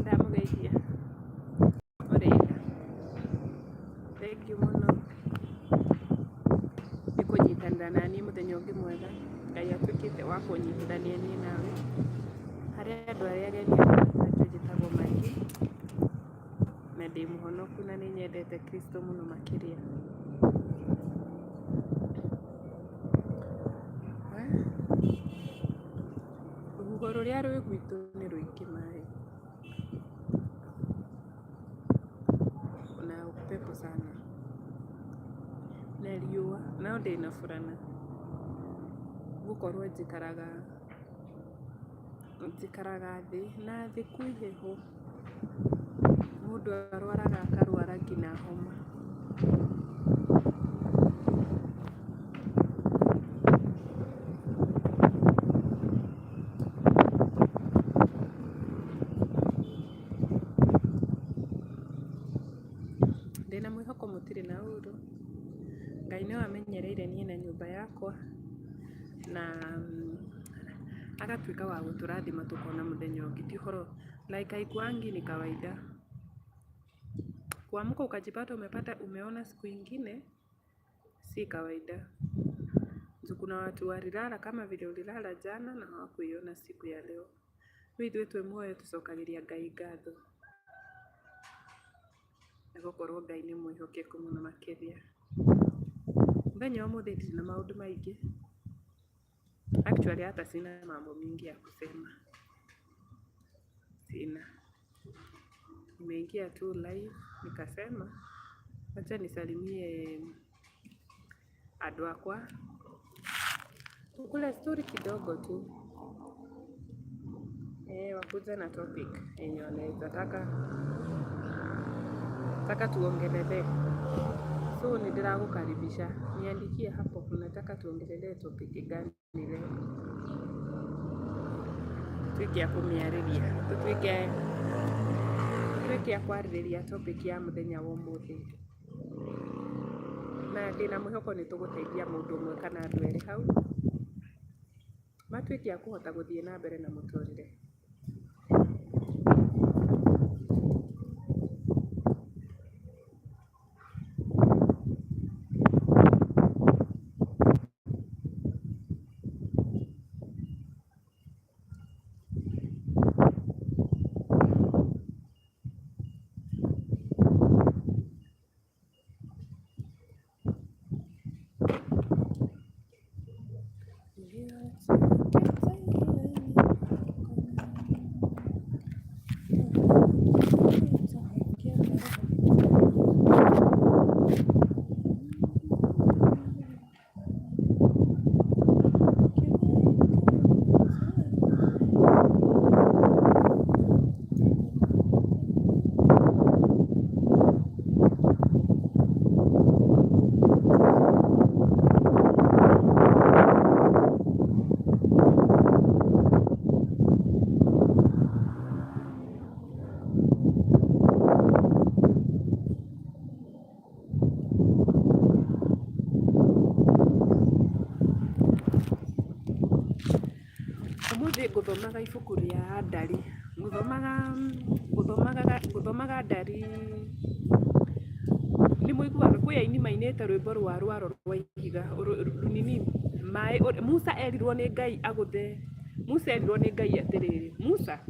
ndamugeithia ũrĩega thengiũ mũno nĩ kũnyitanĩra naniĩ mũthenya ũngĩ mwega Ngai atuĩkĩte wa kũnyitithania niĩ nawe harĩ andũ arĩa ageni akwa njĩtagwo Maggie na ndĩ mũhonoku na nĩ nyendete Kristo mũno makĩria. Rũhuho rũrĩa rwĩ gwitũ nĩ rũingĩ maĩ na upepo sana na riũa no ndĩna burana gũkorwo njikaraga thĩ na thĩ kwĩ heho mũndũ arwaraga akarwara nginya homa. Ndĩna mwĩhoko mũtirĩ na ũru. Ngai nĩ wamenyereire niĩ na nyũmba yakwa na agatuĩka wa gũtũrathima tukona mũthenya ũngĩ ti ũhoro like haikuangi ni kawaida kuamka ukajipata umeona siku ingine si kawaida. Kuna watu walilala kama vile ulilala jana na hawakuiona siku ya leo. Ithuĩ twĩ muoyo tucokagiria Ngai ngatho na gũkorwo Ngai nĩ mwĩhokeku mũno makĩria. Mũthenya wa ũmũthĩ ndirĩ na maũndũ maingĩ. Actually hata sina mambo mingi ya kusema. Sina. Nimeingia tu live nikasema acha nisalimie andũ akwa. Tukule story kidogo tu. Wakuja na topic yenye wanaweza taka tuongelelee. So nindiragukaribisha. Niandikie hapo unataka tuongelelee topic gani leo. Tuike ya kumiarĩria. Tuike ya kwarĩrĩria topic ya mũthenya wa ũmũthĩ. Na ndĩna mwĩhoko nĩ tũgũteithia mũndũ ũmwe kana andũ erĩ hau. Matuĩke ya kũhota gũthiĩ na mbere na mũtũrĩre. Ngũthomaga ibuku rĩa Ndari. Ngũthomaga Ndari. Nĩ mũiguaga kwĩ aini mainĩte rwĩmbo rwa Rwaro rwa Ihiga runini maĩ. Musa erirwo nĩ Ngai agũthe. Musa erirwo nĩ Ngai atĩrĩrĩ. Musa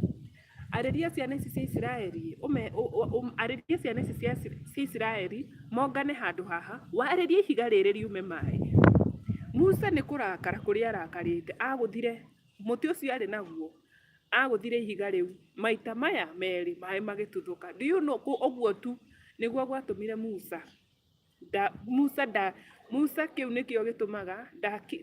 arĩria ciana ici cia Isiraeli. Arĩria ciana ici cia Isiraeli mongane handũ haha. Warĩria ihiga rĩrĩ riume maĩ. Musa nĩ kũrakara kũrĩa arakarĩte. Agũthire mũtĩ ũcio arĩ naguo. Agũthire ihiga rĩu maita maya merĩ maĩ magĩtuthũka. Do you know ũguo tu nĩguo gwatũmire Musa kĩu nĩkĩo gĩtũmaga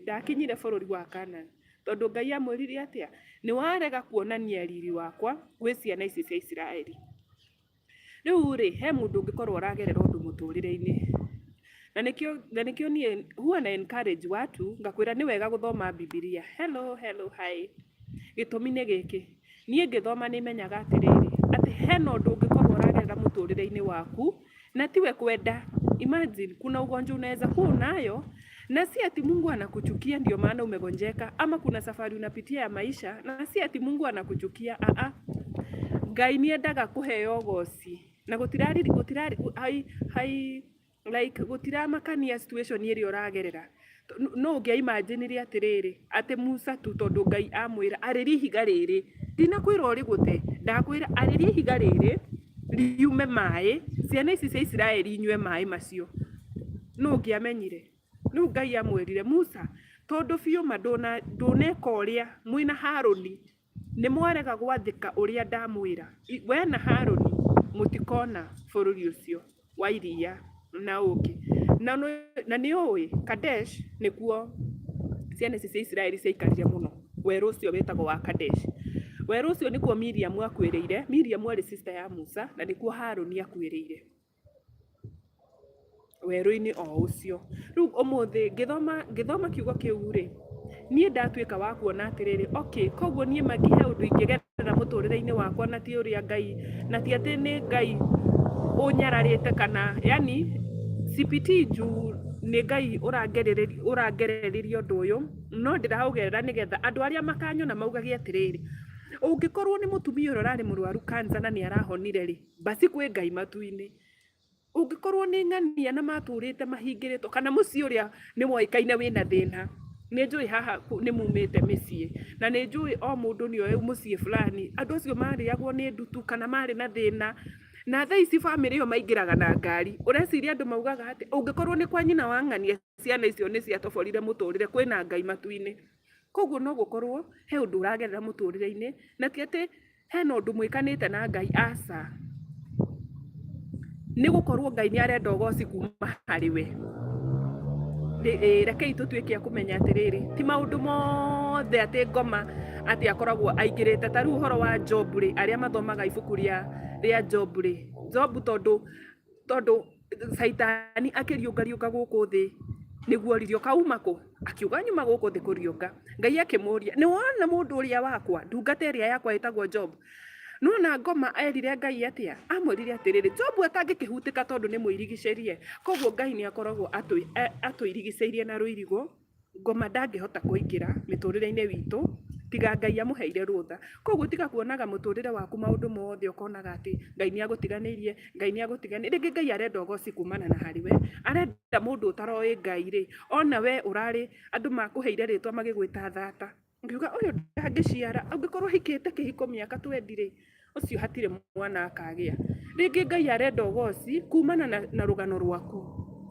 ndakinyire bũrũri wa Kanani. Tondũ Ngai amwĩrire atĩa? Nĩ warega kuonania riri wakwa gwĩ ciana ici cia Isiraeli. Rĩu rĩ he mũndũ ũngĩkorwo ũragerera ũndũ mũtũrĩre-inĩ. Na nikio niĩ huwa na encourage watu ngakwĩra nĩ wega gũthoma Biblia. Hello, hi. Gĩtũmi nĩ gĩkĩ. Niĩ ngĩthoma nĩ menyaga atĩrĩrĩ atĩ hena ũndũ ũngĩkorwo ũragerera mũtũrĩre-inĩ waku na tiwe kwenda. Imagine kuna ugonjwa unaweza kuwa unayo na si ati Mungu anakuchukia ndio maana umegonjeka, ama kuna safari unapitia ya maisha na si ati Mungu anakuchukia. Ngai niendaga kuheo goci na gutirari like gutiramakania situation ĩrĩa ũragerera. No ũngĩimagine atiriri ati Musa tu tondu Ngai amwira arĩria ihiga rĩrĩ, ndinakwĩra ũrĩgũte, ndakwĩra arĩria ihiga rĩrĩ riume maĩ, ciana ici cia Isiraeli inyue maĩ macio. No ũngĩamenyire. Rĩu Ngai amwĩrire Musa, tondu biũ ma ndũneka ũrĩa mwĩna Harũni nĩ mwarega gwathĩka ũrĩa ndamwĩra, we na Harũni mũtikona bũrũri ũcio wa iria na ũkĩ. Na nĩ ũĩ Kadesh nĩkuo ciana ici cia Isiraeli ciaikarire mũno, werũ ũcio wĩtagwo wa Kadesh. Werũ ũcio nĩkuo Miriam akuĩrĩire. Miriam arĩ sister ya Musa na nĩkuo Harũni akuĩrĩire werũ-inĩ o ũcio. Rĩu ũmũthĩ ngĩthoma kiugo kĩu rĩ, niĩ ndatuĩka wa kuona atĩrĩrĩ, okay, koguo niĩ mangĩhe ũndũ ingĩgerera mũtũrĩre-inĩ wakwa na ti ũrĩa Ngai, na ti atĩ nĩ Ngai ũnyararĩte kana yani CPT juu nĩ Ngai ũrangereririe ũndũ ũyũ, no ndĩraũgerera nĩgetha andũ arĩa makanyona maugage atĩrĩrĩ, ũngĩkorwo nĩ mũtumia ũrĩa ũrarĩ mũrwaru kansa na nĩ arahonire rĩ, basi kwĩ Ngai matu-inĩ. Ũngĩkorwo nĩ ng'ania na matũrĩte mahingĩrĩtwo, kana mũciĩ ũrĩa nĩ woĩkaine wĩna thĩna, nĩ njũĩ haha nĩ mumĩte mĩciĩ, na nĩ njũĩ o mũndũ nĩ oĩ mũciĩ fulani, andũ acio marĩagwo nĩ ndutu kana marĩ na thĩna, na thaa ici bamĩrĩ ĩyo maingĩraga na ngari. Ũreciria andũ maugaga atĩ ũngĩkorwo nĩ kwa nyina wa ng'ania ciana icio nĩ ciatoborire mũtũrĩre, kwĩna Ngai matu-inĩ. Koguo no gũkorwo he ũndũ ũragerera mũtũrĩre-inĩ, na ti atĩ hena ũndũ mwĩkanĩte na Ngai, aca. Nĩ gũkorwo Ngai nĩ arenda ũgoci kuma harĩ we. Rekei tũtuĩke a kũmenya atĩrĩrĩ, ti maũndũ mothe atĩ ngoma atĩ akoragwo aingĩrĩte. Ta rĩu ũhoro wa Job rĩ, arĩa mathomaga ibuku rĩa Job rĩ, Job tondu Saitani akĩriũngariũnga gũkũ thĩ nĩguo ririo kauma kũ, akiuga nyuma gũkũ thĩ kũriũnga. Ngai akĩmũria, nĩ wona mũndũ ũrĩa wakwa, ndungata ĩrĩa yakwa ĩtagwo Job? Nona ngoma erire Ngai atĩa? Amwĩrire atĩrĩrĩ, Job atangĩkĩhutĩka tondu nĩ mwĩrigicĩrie. Koguo Ngai nĩ akoragwo atũirigicĩirie na rũirigo, ngoma ndangĩhota kũingĩra mĩtũrĩre-inĩ witũ, tiga Ngai amũheire rũtha. Koguo tiga kuonaga mũtũrĩre waku maũndũ mothe ũkonaga atĩ Ngai nĩ agũtiganĩirie, Ngai nĩ agũtiganĩirie. Rĩngĩ Ngai arenda ũgoci kumana na harĩ we, arenda mũndũ ũtaroĩ Ngai rĩ, ona we ũrarĩ andũ makũheire rĩtwa magĩgwĩta thata, ngiuga ũyũ ndangĩciara, angĩkorwo hikĩte kĩhiko mĩaka 20 rĩ, ũcio hatirĩ mwana akagĩa. Rĩngĩ Ngai arenda ũgoci kumana na rũgano rwaku.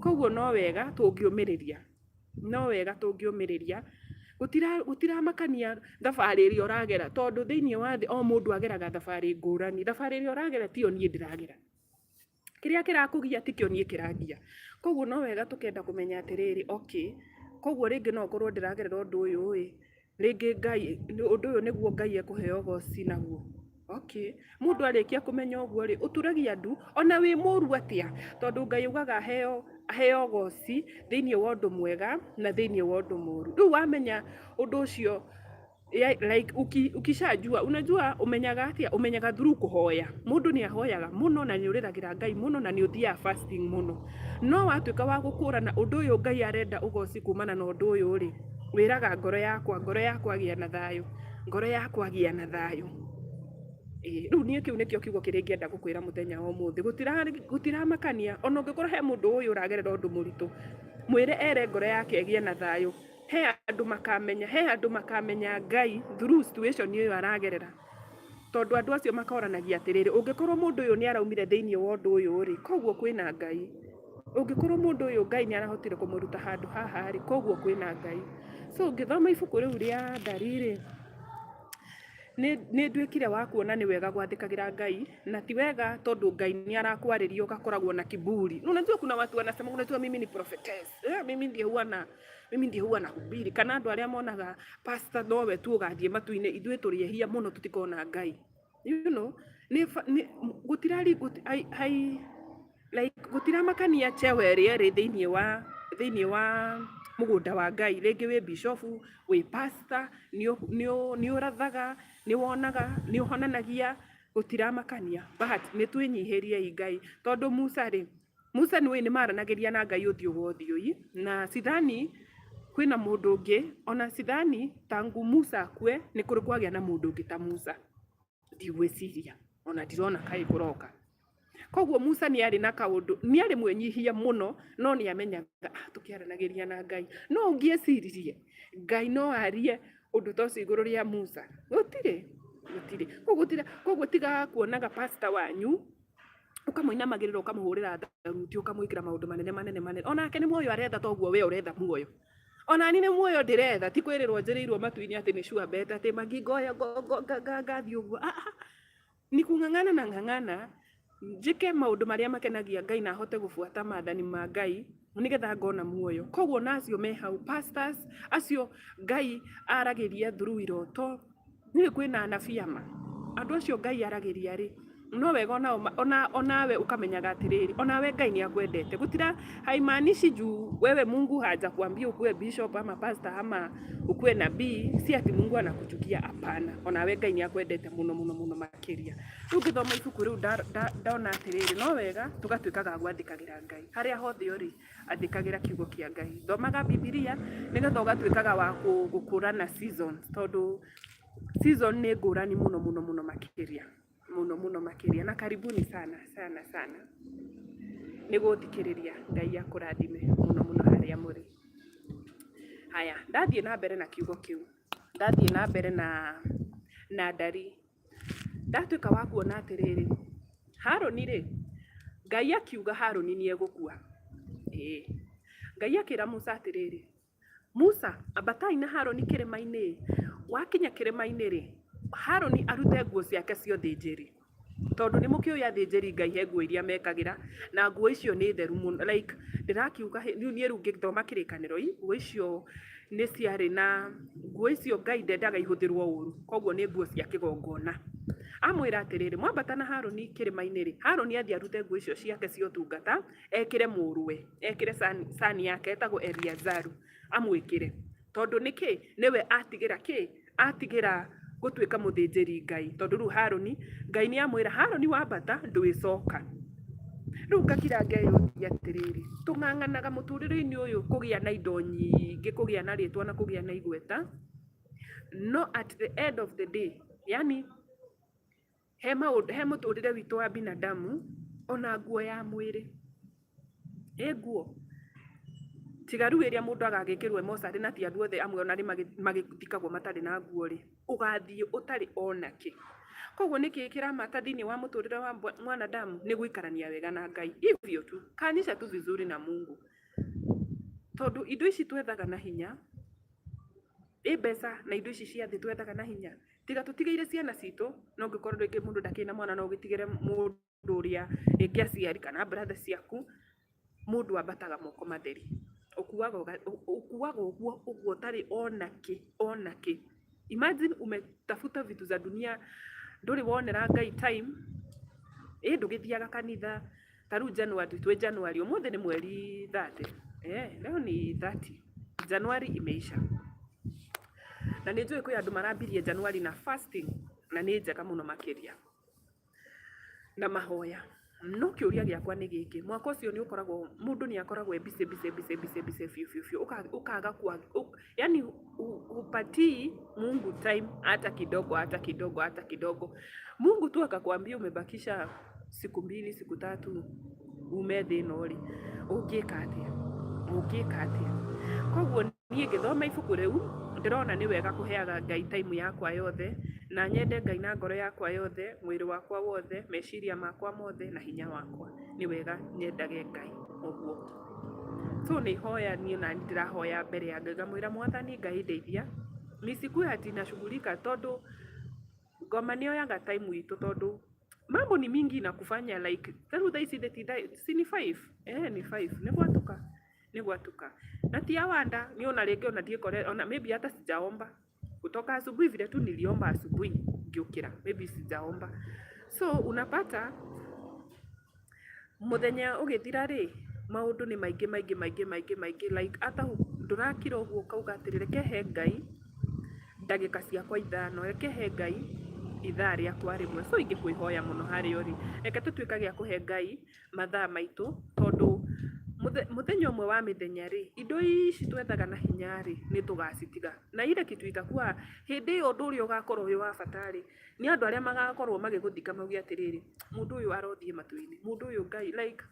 Koguo no wega tũngĩũmĩrĩria, no wega tũngĩũmĩrĩria. Gutiramakania thabarĩ ĩrĩa ũragera, tondu thĩinĩ wa thĩ o mũndũ ageraga thabarĩ ngũrani. Thabarĩ ĩrĩa ũragera tiyo niĩ ndĩragera, kĩrĩa kĩrakũgia tikĩo niĩ kĩrangia. Koguo no wega tũkenda kũmenya atĩrĩrĩ, okay, koguo rĩngĩ no ũkorwo ndĩragerera ũndũ ũyũ ĩ, rĩngĩ Ngai ũndũ ũyũ nĩguo Ngai ekũheo ũgoci naguo. Okay, mũndũ arĩkia kũmenya ũguo rĩ, ũturagia ndu ona wĩ mũru atĩa, tondu Ngai ugaga aheo ũgoci thĩinĩ wa ũndũ mwega na thĩinĩ wa ũndũ mũru. Rĩu wamenya ũndũ ũcio, like ukishajua, unajua umenyaga atĩa, umenyaga through kuhoya. Mũndũ nĩ ahoyaga mũno na nĩ ũrĩragĩra Ngai mũno na nĩ ũthiaga fasting mũno. No watuĩka wa gũkũrana ũndũ ũyũ Ngai arenda ũgoci kumana na ũndũ ũyũ rĩ, wĩraga ngoro yakwa gĩa na thayũ, ngoro yakwa gĩa na thayũ. Rĩu niĩ kĩu nĩkĩo kiugo kĩrĩa ingĩenda gũkwĩra mũthenya wa ũmũthĩ. Gutiramakania, ona ũngĩkorwo he mũndũ ũyũ ũragerera ũndũ mũritũ, mwĩre ere ngoro yake ĩgĩe na thayũ. He andũ makamenya Ngai through situation ĩyo aragerera. Tondu andũ acio makoranagia atĩrĩrĩ, ũngĩkorwo mũndũ ũyũ nĩ araumire thĩinĩ wa ũndũ ũyũ rĩ, koguo kwĩna Ngai. Ũngĩkorwo mũndũ ũyũ Ngai nĩ arahotire kũmũruta handũ haha rĩ, koguo kwĩna Ngai. So ngĩthoma ibuku rĩu rĩa Ndarĩ, nĩ nduĩkire wa kuona nĩ wega gwathĩkagĩra Ngai, na ti wega tondu Ngai nĩ arakwarĩria ũgakoragwo na kiburi. Unajua kuna watu wanasema unajua mimi ni prophetess, mimi ndiye huwa nahubiri, kana andũ arĩa monaga pastor nowe tu ũgathiĩ matu-inĩ, ithuĩ tũrĩehia mũno tũtikona Ngai. You know, gutiramakania cheo ĩrĩa ĩrĩ thĩinĩ wa mũgũnda wa Ngai. Rĩngĩ wĩ bishop, wĩ pastor, nĩ ũrathaga, nĩ wonaga, nĩ ũhonanagia, gutiramakania. But nĩ twĩnyihĩriei Ngai, tondu Musa nĩ maranagĩria na Ngai ũthiũ gwa ũthiũ, na sidhani kwĩna mũndũ ũngĩ, ona sidhani tangu Musa akue nĩ kũrĩ kwagĩa na mũndũ ũngĩ ta Musa, ndigwĩciria. ona ndirona kai kuroka. Koguo Musa nĩ arĩ na kaũndũ, nĩ arĩ mwĩnyihia mũno, no nĩ amenyaga tũkĩaranagĩria na Ngai. No ũngĩeciririe Ngai no arie ũndũ ta ũcio igũrũ rĩa Musa? Gũtirĩ. Koguo tiga kuonaga pastor wanyu ũkamũinamagĩrĩra ũkamũhũrĩra tharuti ũkamwĩkĩra maũndũ manene. Onake nĩ muoyo aretha toguo we ũretha muoyo. Ona ni nĩ muoyo ndĩretha, ti kwĩrĩrwo njĩrĩirwo matu-inĩ atĩ nĩ sure bet atĩ Magingo oya ngathi ũguo. Ni kung'ang'ana na ng'ang'ana njike maũndũ marĩa makenagia Ngai na hote gũbuata maathani ma Ngai nĩgetha ngona muoyo. Koguo nacio me hau pastors acio Ngai aragĩria through iroto. Nĩ kwĩna anabii ama andũ acio Ngai aragĩria rĩ, no wega onawe ukamenyaga atiriri, onawe Ngai ni akwendete. Gutira haimaanishi juu wewe Mungu hajakwambia ukuwe bishop ama pastor ama ukuwe nabii si ati Mungu anakuchukia, hapana. Onawe Ngai ni akwendete muno makiria. Ungithoma ibuku riu ndona atiriri, no wega tugatuikaga gwathikagira Ngai haria hothe uri athikagira kiugo kia Ngai. Thomaga Biblia nigetha ugatuikaga wa gukurana seasons, tondu season ni ngurani muno makiria. Muno makiria, na karibuni sana nĩ gũthikĩrĩria. Ngai akũrathime muno harĩa mũrĩ. Haya, ndathiĩ na mbere na kiugo kĩu, ndathiĩ na mbere na ndari, ndatuĩka wa kuona atĩrĩrĩ, Harũni rĩ, Ngai akiuga Harũni nĩ egũkua. Ngai akĩra Musa atĩrĩrĩ, Musa ambatai na Harũni kĩrĩma-inĩ, wakinya kĩrĩma-inĩ rĩ, Harũni arute nguo ciake ciothe njĩri, tondu nĩ mũkĩoya athĩnjĩri Ngai he nguo iria mekagira na nguo icio nĩ theru mũno. Like ndĩrakiuga niĩ rĩu ngĩthoma kĩrĩkanĩro, nguo icio nĩ ciarĩ na nguo icio Ngai ndendaga ihũthĩrwo ũru, koguo nĩ nguo cia kĩgongona. Amwĩra atĩrĩrĩ, mwambata na Harũni kĩrĩma-inĩ rĩ, Harũni athiĩ arute nguo icio ciake cia ũtungata, ekĩre mũrũwe, ekĩre sani yake etagwo Eliazaru amwĩkĩre, tondu nĩkĩ nĩwe atigira gũtuĩka mũthĩnjĩri Ngai. Tondu rĩu Harũni Ngai nĩ amwĩra, Harũni wambata ndwĩcoka. Rĩu ngakira ngeyũria atĩrĩrĩ, tũng'ang'anaga mũtũrĩre-inĩ ũyũ kũgĩa na indo nyingĩ, kũgĩa na rĩtwa na kũgĩa na igweta, no at the end of the day, yani he mũtũrĩre witũ wa binadamu ona nguo ya mwĩrĩ, nguo tiga rĩu ĩrĩa mũndũ agagĩkĩrwo mocarĩ na ti andũ othe amwe ona arĩ magĩthikagwo matarĩ na nguo rĩ, ũgathiĩ ũtarĩ ona kĩ. Koguo nĩkĩ kĩramata thĩinĩ wa mũtũrĩre wa mwanadamu nĩ gũikarania wega na Ngai, hivyo tu kanisha tu vizuri na Mungu, tondu indo ici twethaga na hinya, mbeca na indo ici cia thĩ twethaga na hinya. Tiga tũtigĩire ciana citũ, no ngĩkorwo rĩngĩ mũndũ ndakĩna mwana no ũgĩtigĩre mũndũ ũrĩa rĩngĩ aciari kana brother ciaku, mũndũ ambataga moko matheri, ukuaga ũguo ũtarĩ ona kĩ. Imagine umetafuta vitu za dunia, ndũrĩ wonera Ngai time, ndũgĩthiaga kanitha. Ta rĩu January, twĩ January, ũmũthĩ nĩ mweri 30, leo ni 30, January imeisha. Na nĩ njũĩ kwĩ andũ marambirie January na fasting, na nĩ njega mũno makĩria na mahoya. No kĩũria gĩakwa nĩ gĩkĩ, mwaka ũcio nĩ ũkoragwo mũndũ nĩ akoragwo busy fiu, ukaga yani upatii Mungu time hata kidogo. Mungu tu akakwambia umebakisha siku 2 siku 3 ume thĩna ũrĩ, ũngĩka atĩa? Koguo niĩ ngĩthoma ibuku rĩu ndĩrona nĩ wega kũheaga Ngai time yakwa yothe, na nyende Ngai na ngoro yakwa yothe, mwĩrĩ wakwa wothe, meciria makwa mothe na hinya wakwa. Nĩ wega nyendage Ngai ũguo. So nĩ hoya niĩ na ndĩrahoya mbere ya Ngai, ngamwĩra Mwathani Ngai ndeithia, nisikuwe ati nashughulika, tondu ngoma nĩyoyaga time witũ, tondu mambo ni mingi na kufanya, like tha ici si ni 5, ni 5 nĩ gwatuka na tia wanda ni ona rĩngĩ ona ndiekore ona maybe hata sijaomba kutoka asubuhi vile tu niliomba asubuhi ngiukira, maybe sijaomba. So unapata muthenya ũgĩthira rĩ, maũndũ nĩ maingĩ, like hata ndũrakira ũguo kauga atĩrĩrĩ, kehe Ngai ndagĩka ciakwa 5, rekehe Ngai ithaa rĩakwa rĩmwe. So ingĩkwĩhoya mũno harĩa ũrĩ, reke tũtuĩkage a kũhe Ngai mathaa maitũ, tondu muthenya umwe wa mithenya ri indo ici twethaga na hinya ri ni tugacitiga na ile kitu itakuwa hindi iyo undu uria ugakorwo wi wa batari ni andu aria magakorwo magiguthika maugi atiriri mundu uyu arothie matu-ini mundu uyu Ngai like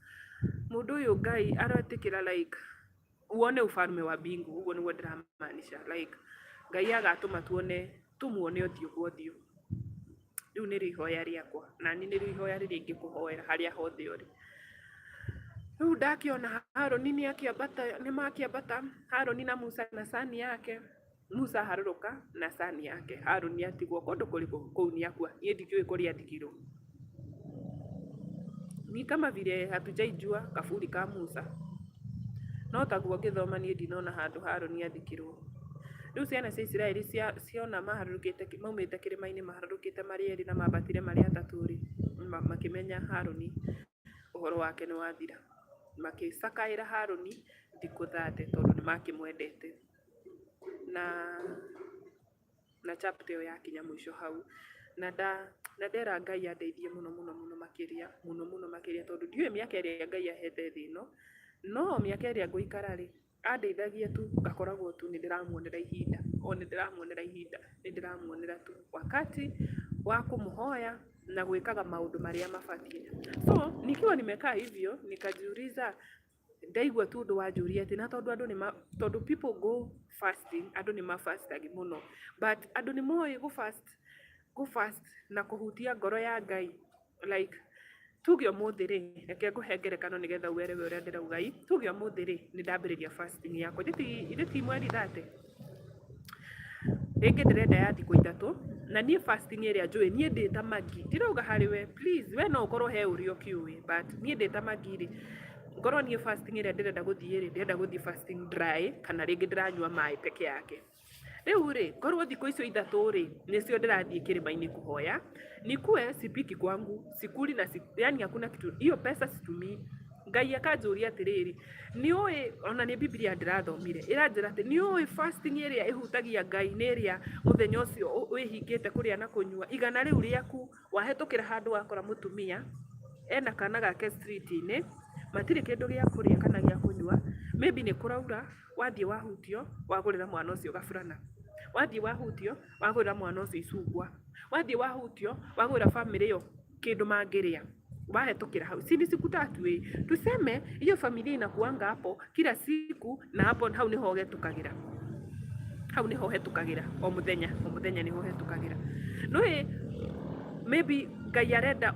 mundu uyu Ngai arotikira like uone ufalume wa mbingu uguo niguo ndiramaanisha like Ngai agatuma tumuone uthio kwa uthio riu ni rihoya riakwa na ni rihoya riria ingikuhoera haria hothe uri riu ndakiona Haroni nimakiambata Haroni na Musa na sani yake Musa haruruka na sani yake Haroni atigwo kundu kuriku kuu niakua nie ndikiui kuria ndigirwo ni kama vile hatujaijua kaburi ka Musa no taguo ngithoma nie ndinona handu Haroni athikirwo riu ciana cia Israeli ciona maharurukite maumite kirima-ini maharurukite mari eri na mabatire mari atatu ri makimenya Haroni uhoro wake ni wathira makicakaira Haroni thiku 30 tondu ni makimwendete na chapter yo yakinya mwisho hau na ndera Ngai andeithie muno makiria tondu ndiwe miaka iria Ngai ahete thi no miaka iria nguikara ri andeithagia tu ngakoragwo tu nindiramuonera ihinda tu wakati wa kumuhoya na gwikaga maundu maria mabatie so nikiwa nimekaa hivyo nikajiuliza ndaigua tu ndo wanjuria ati na tondu andu ni tondu people go fasting andu ni mafastagi muno but andu ni moe go fast na kuhutia ngoro ya Ngai like tuge umuthi ri reke nguhe ngerekano nigetha uerewe uria ndirauga tuge umuthi ri ni ndambiriria fasting yakwa iti mweri 30 ringi ndirenda ya thiku 3 na nie fasting iria njui nie ndita magi ndirauga hariwe please we no ukorwo he urio kiui but nie ndita magi ri ngorwo nie fasting iria ndirenda guthie ri ndirenda guthie fasting dry kana ringi ndiranyua mai peke yake riu ri ngorwo thiku icio 3 ri nicio ndirathie kirima-ini kuhoya nikue sipiki kwangu sikuli na yani hakuna kitu hiyo pesa situmii Ngai akanjuria atiriri niui ona ni Biblia ndirathomire iranjira ati niui fasting iria ihutagia Ngai ni iria muthenya ucio wihingite kuria na kunyua igana riu riaku wahetukira handu wakora mutumia ena kana gake street-ini matiri kindu gia kuria kana gia kunyua maybe ni kuraura wathie wahutio wagurira mwana ucio gaburana wathie wahutio wagurira mwana ucio icungwa wathie wahutio wagurira family yo kindu mangiria wahetukira hau sini siku 3 tuseme hiyo familia inakuanga hapo kila siku na hapo hau niho hetukagira o muthenya niho hetukagira no maybe Ngai arenda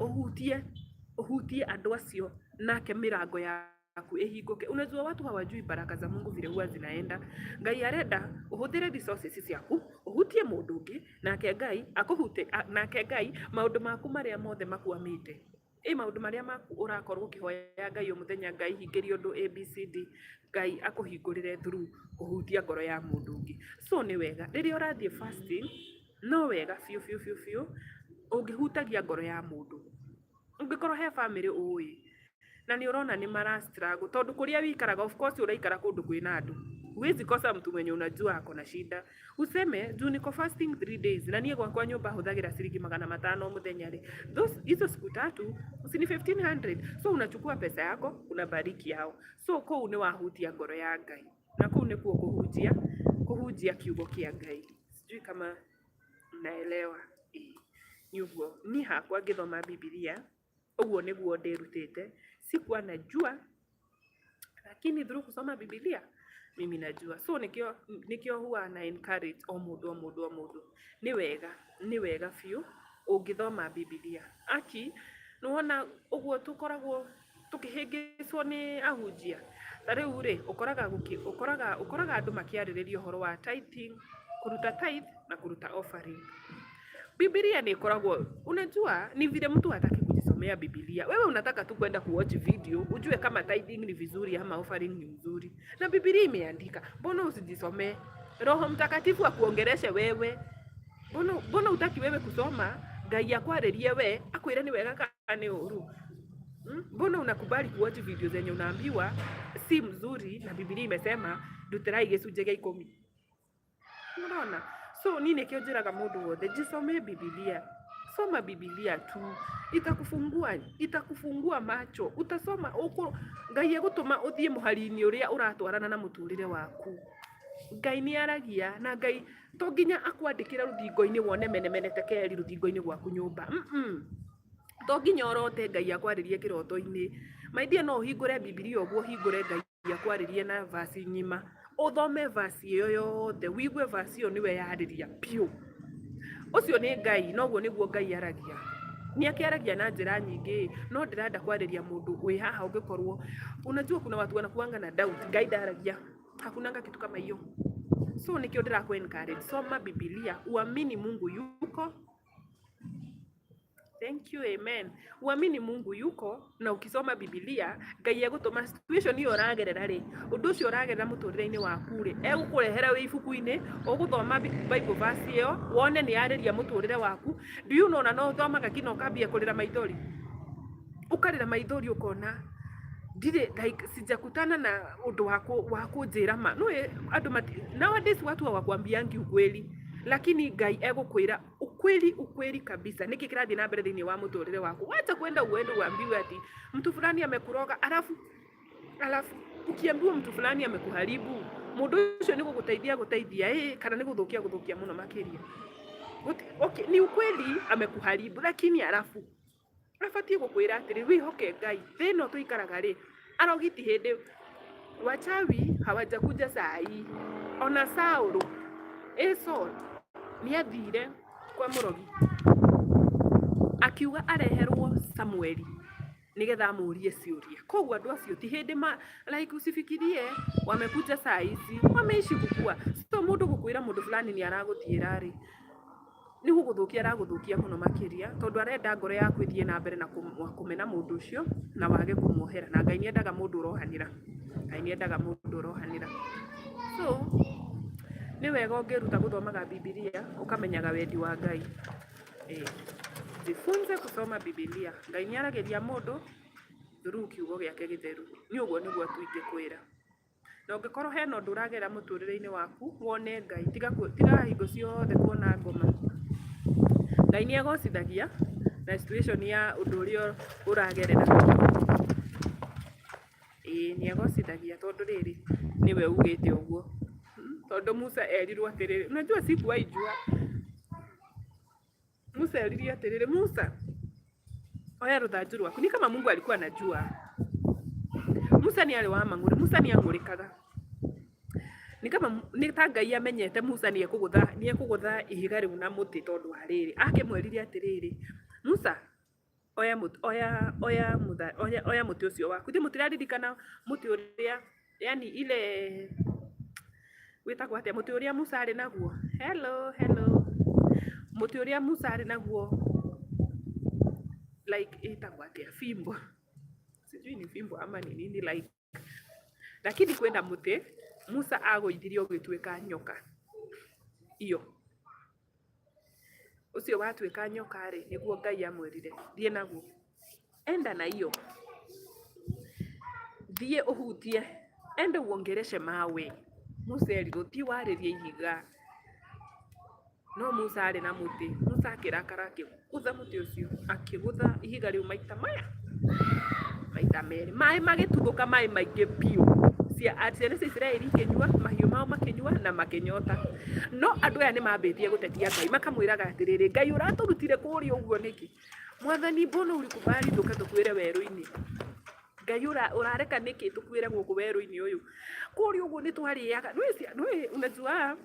uhutie andu acio nake mirango yaku ihinguke unajua watu hawajui baraka za Mungu vile huwa zinaenda Ngai arenda uhuthire resources ciaku uhutie mundu ungi nake Ngai akuhute nake Ngai maundu maku maria mothe makuamite maundu maria maku urakorwo ukihoya Ngai o muthenya Ngai hingirie undu ABCD Ngai akuhingurire through kuhutia ngoro ya mundu ungi so ni wega riria urathie fasting no wega fiu ungihutagia ngoro ya mundu ungikorwo he family uyi na ni urona ni mara struggle tondu kuria wikaraga of course uraikara kundu kwina andu huwezi kosa mtu mwenye unajua ako na shida useme juu niko fasting 3 days na niye kwa nyumba hudhagira shilingi 500 muthenya ri hizo siku 3 usini 1500 so unachukua pesa yako unabariki yao so kou ni wahutia ngoro ya Ngai na kou ni kuo kuhujia kiugo kia Ngai sijui kama naelewa nyugo ni hakwa ngithoma Biblia uguo niguo ndirutite sikuwa najua lakini through kusoma Biblia mimi najua so nikio huwa na encourage o mundu ni wega fiu ungithoma Biblia aki nuona uguo tukoragwo tukihingiswo ni ahunjia tariu ri ukoraga andu makiaririria uhoro wa tithing kuruta tithe na kuruta offering Biblia ni koragwo unajua ni vile mtu hataki kujisomea Biblia wewe unataka tu kwenda kuwatch video ujue kama tithing ni vizuri ama offering ni nzuri na Biblia imeandika mbona usijisomee Roho Mtakatifu akuongereshe wewe mbona utaki wewe kusoma Ngai akwarerie we akwire ni wega kana ni uru mbona unakubali kuwatch video zenye unaambiwa si mzuri na Biblia imesema ndutirai gicunje gia 10 unaona so nini kionjeraga mundu wothe jisome Biblia Soma Biblia tu, itakufungua macho. Utasoma Ngai egutuma uthie muhari-ini uria uratwarana na muturire waku. Ngai ni aragia, na Ngai to nginya akwandikira ruthingo-ini wone menemenete keri ruthingo-ini gwaku nyumba. To nginya orote Ngai akwaririe kiroto-ini. Maithia no uhingure Biblia uguo, uhingure Ngai akwaririe na verse ng'ima. Uthome verse iyo yothe, wigue verse iyo niwe yariria piu. Ucio ni Ngai, noguo niguo Ngai aragia. Ni akiaragia na njira nyingi, no ndirenda kwariria mundu wi haha ungikorwo. Unajua kuna watu wanakuanga na doubt, Ngai ndaragia. Hakunanga kitu kama hiyo. So nikio ndiraku encourage, soma Biblia, uamini Mungu yuko. Thank you, amen. Uamini Mungu yuko, na ukisoma Biblia, Ngai egutuma situation iyo uragerera ri, undu ucio uragerera muturire-ini waku ri, egukurehera wi ibuku-ini, uguthoma Bible verse iyo, wone ni yariria muturire waku. Do you know na no thomaga kina ukambia kurira maithori? Ukarira maithori ukona like sijakutana na undu wako njira ma. No andu nowadays watu hawakwambiangi ukweli, lakini Ngai egukwira ukweli kabisa. Niki kirathi na mbere thiini wa muturire waku. Wacha kwenda uende uambiwe ati mtu fulani amekuroga, alafu ukiambiwa mtu fulani amekuharibu, mundu ucio ni guguteithia kana ni guthukia muno makiria. Okay, ni ukweli amekuharibu, lakini alafu afatie gukwira atiri wihoke Ngai. Thino tuikaraga ri, arogiti hindi wachawi hawajakuja saa hii. Ona Saulu Saul ni athire kwa murogi akiuga areherwo Samueli nigetha amurie ciuria. Koguo andu acio ti hindi like usifikirie wamekuja saa hizi, wameishi kukua. So mundu gukwira mundu fulani ni araguthiira ri, ni guguthukia araguthukia muno makiria, tondu arenda ngoro yaku ithie na mbere na kumena mundu ucio na wage kumuohera. Na Ngai niendaga mundu urohanira, Ngai niendaga mundu urohanira. So ni wega ungiruta guthomaga Biblia ukamenyaga wendi wa Ngai. Jifunze kusoma Biblia. Ngai ni arageria mundu through kiugo giake githeru. Ni uguo niguo twingikwira. Na ungikorwo hena undu uragera muturire-ini waku, wone Ngai, tiga hingo ciothe kuona ngoma. Ngai ni egocithagia na situation ya undu uria uragerera. Ni egocithagia tondu riri niwe ugite uguo. Tondu Musa erirwo atiriri, unajua sikuwaijua. Musa eririe atiriri, Musa oya ruthanju rwaku. Ni kama Mungu alikuwa anajua. Musa ni ali wa mang'uri, Musa ni ang'urikaga. Ni kama ni ta Ngai amenyete Musa ni ekugutha ihiga riu na muti tondu wa riri. Akimweririe atiriri, Musa oya muti ucio waku. Thi mutiraririkana muti uria, yani ile witagwo atia muti uria Musa ari naguo. Hello muti uria Musa ari naguo, like itagwo atia, fimbo. Sijui ni fimbo ama ni nini, like lakini kwenda muti Musa agoithirie ugituika nyoka. Iyo ucio watuika nyoka ri, niguo Ngai amwirire thie naguo, enda na iyo, thie uhutie, enda uongereshe mawe. Musa erirwo ti waririe ihiga, no Musa ari na muti. Musa akirakara akigutha muti ucio, akigutha ihiga riu maita meri, mai magituthuka, mai maingi piu. Ciana cia Israeli ikinyua, mahiu mao makinyua na makinyota. No andu aya ni mambitie gutetia Ngai, makamwiraga atiriri, Ngai uraturutire kuria uguo niki? Mwathani, mbona ulikubali tuka tukwire weru-ini? Ngai urareka niki tukwire guku weru-ini uyu? Kuria uguo ni twariaga. Nwe unajua,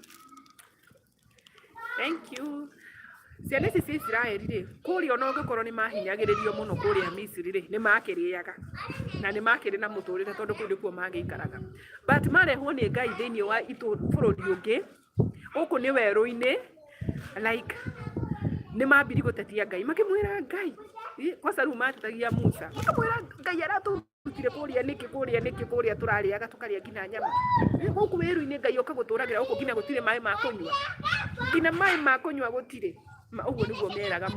thank you. Ciana cia Israeli ri, kuria no gukorwo ni mahinyagiririo muno kuria Misiri ri, ni makiriaga na ni makiri na muturire tondu kuu ndikuo magiikaraga. But marehwo ni Ngai thiini wa bururi ungi, guku ni weru-ini, like ni mambiri gutetia Ngai, makimwira Ngai kwa saru matetagia Musa, makamwira Ngai araturutire kuria niki kuria turariaga tukaria ngina nyama. Guku weru-ini Ngai ukaguturagira guku ngina gutire mai ma kunywa, ngina mai ma kunywa gutire. Uguo niguo meraga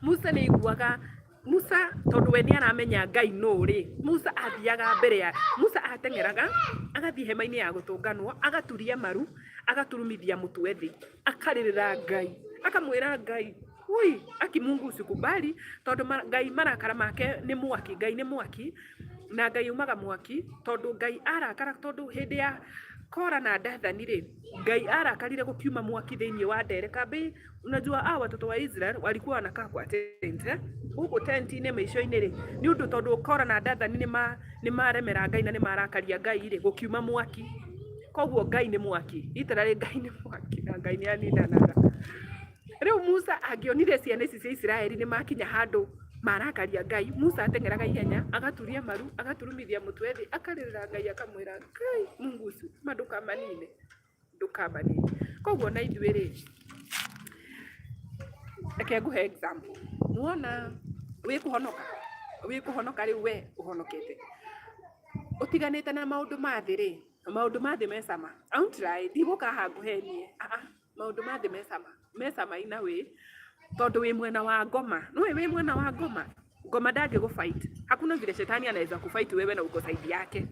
Musa ni iguaga. Musa tondu we ni aramenya Ngai no ri, Musa athiaga mbere ya Musa atengeraga agathie hema-ini ya gutunganwo, agaturia maru, agaturumithia mutwe thi, akaririra Ngai, akamwira Ngai, ui aki Mungu usikubali tondu Ngai marakara make ni mwaki, Ngai ni mwaki na Ngai umaga mwaki, tondu Ngai arakara tondu hindi ya Kora na Dathani ri, Ngai arakarire gukiuma mwaki thiini wa ndere kambi. Unajua watoto wa Israel walikuwa wanakaa kwa tent huko tent-ini maisho-ini ri, ni undu tondu Kora na Dathani ni maremera Ngai na ni marakaria Ngai ri gukiuma mwaki. Koguo Ngai ni mwaki, literally Ngai ni mwaki na Ngai ni aninanaga. Riu Musa angionire ciana ici cia Israeli ni makinya handu marakaria Ngai, Musa atengeraga ihenya agaturia maru agaturumithia mutwe thi akaririra Ngai akamwira Ngai Mungu ucio ndukamanine. Koguo na ithuĩ ri, reke nguhe example. Muona wikuhonoka riu we uhonokete utiganite na maundu ma thi ri, maundu ma thi mesama. Outright ndiguka hanguhenie maundu ma thi mesama ina wi tondu wi mwena wa ngoma. Nui wi mwena wa ngoma, ngoma ndage gufight. Hakuna vile shetani anaweza kufight wewe na uko side yake,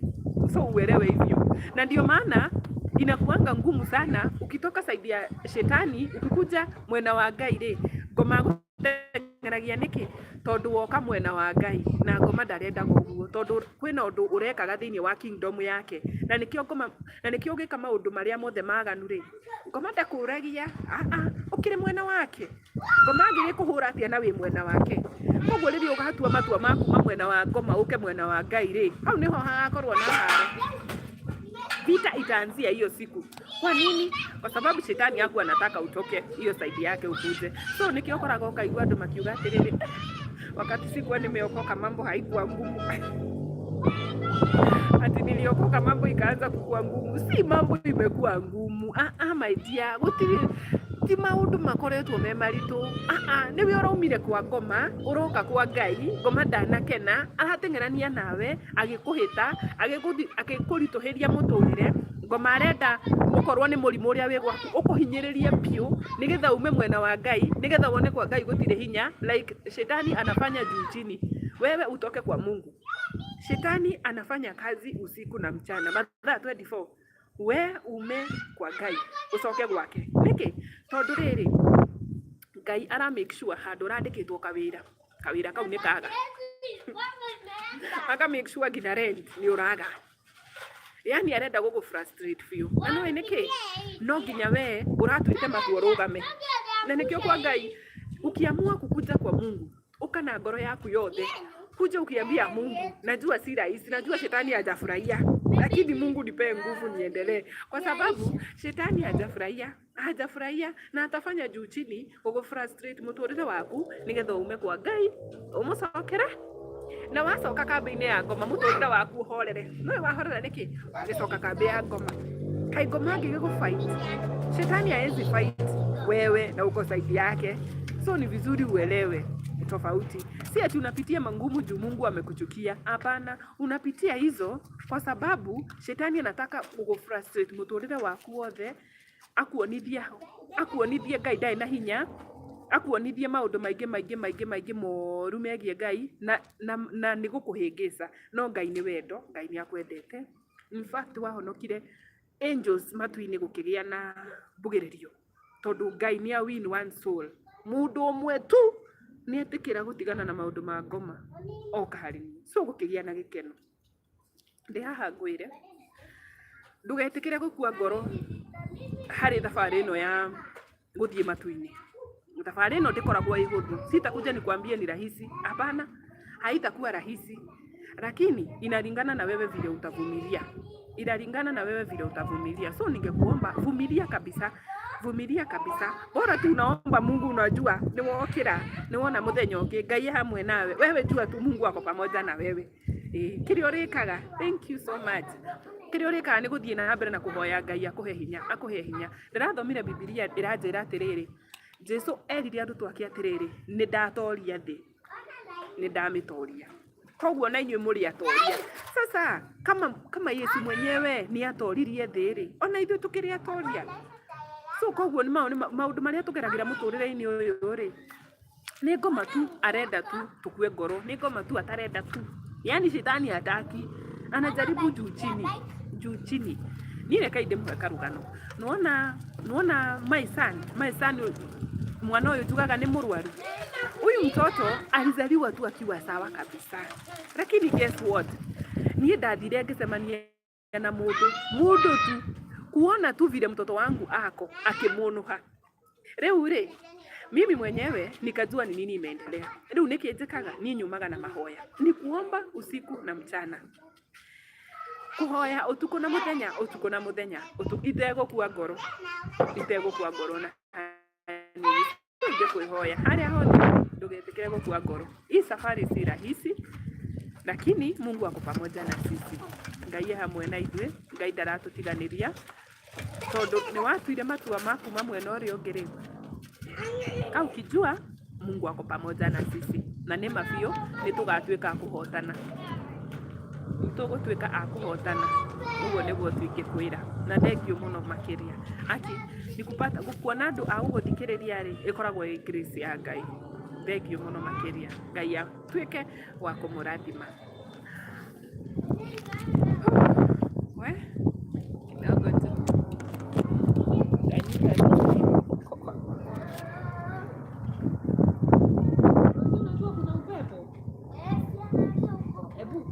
so uelewe hivyo. Na ndio maana inakuanga ngumu sana ukitoka side ya shetani ukikuja mwena wa Ngai ri, ngoma gutengeragia niki tondu woka mwena wa Ngai na ngoma ndarenda guguo tondu kwina undu urekaga thiini wa kingdom yake, na nikio gika maundu maria mothe maganu ri, ngoma ndakuragia ukire mwena wake. Ngoma ngiri kuhura atia na wi mwena wake. Koguo riri ugatua matua maku mwena wa ngoma uke mwena wa Ngai ri, hau niho hagakorwo na haro. Vita itaanzia hiyo siku. Kwa nini? Kwa sababu shetani yako anataka utoke hiyo side yake ukuje. So nikiokoraga ukaigua andu makiuga atiriri, wakati sikuwa nimeokoka mambo haikuwa ngumu. Ati niliokoka mambo ikaanza kukua ngumu. Si mambo imekuwa ngumu. My dear, gutiri ti maundu makoretwo me maritu. Niwe uraumire kwa ngoma uroka kwa Ngai, ngoma ndanakena aratengerania nawe agikuhita agikurituhiria muturire. Ngoma arenda ukorwo ni murimu uria wi gwaku ukuhinyiririe piu nigetha ume mwena wa Ngai, nigetha wone kwa Ngai gutire hinya. Like shetani anafanya juu chini, wewe utoke kwa Mungu. Shetani anafanya kazi usiku na mchana, mathaa 24. We ume kwa Ngai ucoke gwake niki tondu riri Ngai ara make sure handu randikitwo kawira kau ni kaga aka make sure nginya rent ni uraga. Yani arenda gugu frustrate few. Ano niki no nginya we uratuite matu urugame. Na nikio kwa Ngai ukiamua kukuja kwa Mungu ukana ngoro yaku yothe kuja ukiambia Mungu, najua si rahisi, najua shetani hajafurahia, lakini Mungu nipe nguvu niendelee, kwa sababu shetani hajafurahia na atafanya juu chini frustrate muturire waku nigetha ume kwa Ngai umucokera. Na wacoka kambi-ini ya ngoma muturire waku horere. No wahorera niki? Wagicoka kambi ya ngoma. Kai ngoma ngigifight, shetani haezi fight wewe na uko side yake. So ni vizuri uelewe tofauti. Si ati unapitia mangumu juu Mungu amekuchukia. Hapana, unapitia hizo kwa sababu shetani anataka kukufrustrate muturire waku wothe, akuonithie Ngai ndai na hinya, akuonithie maundu maingi moru megie Ngai na nigukuhingisa. No Ngai ni wendo, Ngai ni akwendete. In fact wahonokire angels matu-ini gukigia na mbugiririo tondu Ngai ni a win one soul. Mundu umwe tu ni etikira gutigana na maundu ma ngoma oka harini, so gukigia na gikeno. Ndi haha ngwire ndugetikire gukua ngoro hari thabari ino ya guthie matu-ini. Thabari ino ndikoragwo ihuthu, sitakuja nikwambie ni rahisi. Hapana, haitakuwa rahisi, lakini inalingana na wewe vile utavumilia. So ningekuomba vumilia kabisa. Bora tu unaomba Mungu, unajua ni wokira ni wona muthenya ungi Ngai hamwe nawe. Wewe jua tu Mungu wako pamoja na wewe. Kirio rikaga, thank you so much. Kirio rikaga ni guthie na mbere na kuhoya Ngai akuhe hinya. Ndirathomire Biblia iranjira atiriri, Jesu erire arutwo ake atiriri, ni ndatoria thi, ni ndamitoria. Koguo na inyuĩ muri atoria. Sasa kama Yesu mwenyewe ni atoririe thi ri, ona ithuĩ tukiri atoria. So koguo ni maundu maria tugeragira muturire-ini uyu ri, ni ngoma tu arenda tu tukue ngoro, ni ngoma tu atarenda tu. Yani shetani hataki, anajaribu juu chini. Ni reka inde mwe karugano. Nuona my son mwana huyu tukaga ni murwaru. Huyu mtoto alizaliwa tu akiwa sawa kabisa. Lakini guess what? Niye ndathire ngisemania na mundu tu kuona tu vile mtoto wangu ako akimunuha. Rĩu rĩ, mimi mwenyewe nikajua ni nini imeendelea. Rĩu nikienjekaga ni nyumaga na mahoya. Ni kuomba usiku na mchana. Kuhoya utuko na muthenya, itegũkua ngoro na ndio kuhoya haria hothe ndugetikire gukua ngoro. Hii safari si rahisi, lakini Mungu ako pamoja na sisi. Ngai hamwe na ithuĩ, Ngai ndaratutiganiria tondu ni watuire matua maku mamwe na ũrĩa ũngĩ rĩ. Au kijua Mungu ako pamoja na sisi na nĩ mabio nĩ tũgatuĩka a kũhotana. Tũgũtuĩka a kũhotana. Ũguo nĩguo tũingĩkwĩra na thengio mũno makĩria. Ati nikupata kuona andũ a gũgũthikĩrĩria rĩ ĩkoragwo ĩ grace ya Ngai. Thengio mũno makĩria. Ngai atuĩke wa kũmũrathima. We kidogo tu.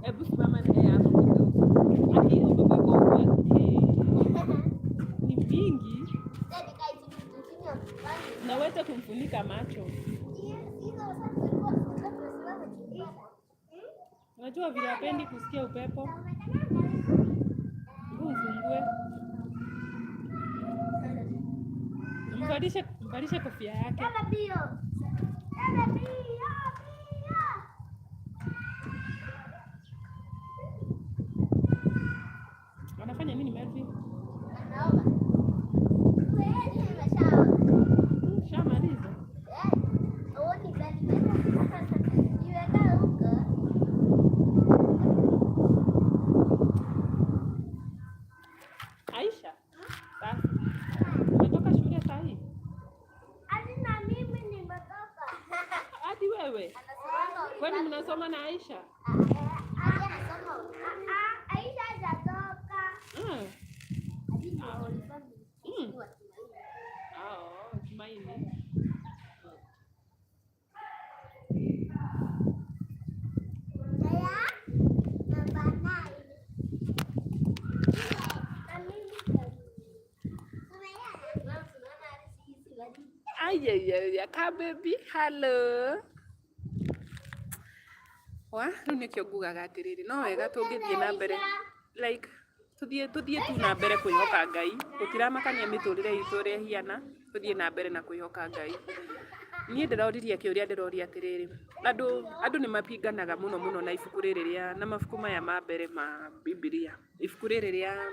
Ebu simama na yeye hapo kidogo. Lakini umebeba ni vingi. Naweza kumfunika macho. Unajua vile hapendi kusikia upepo. Mfungue. Mbadilishe kofia yake. Anafanya nini Melvin? Anaoga. Shamaliza. Aisha. Sasa. Umetoka shule saa hii? Hadi na mimi nimetoka. Hadi wewe? Kwani mnasoma na Aisha? Aisha hajatoka. Tumaini. Ay, ka baby, hello. Wa, rĩu nĩkĩo ngugaga atĩrĩrĩ, no wega tũngĩthiĩ na mbere like tuthiĩ tu na mbere kwĩhoka Ngai. Gũtiramakania mĩtũrĩre itũ ũrĩa ĩhiana, tuthiĩ na mbere na kwĩhoka Ngai. Niĩ ndĩroririe kĩũria ndĩroria atĩrĩrĩ, andũ nĩ mapinganaga mũno na ibuku rĩrĩ rĩa na mabuku maya ma mbere ma Biblia. Ibuku rĩrĩ rĩa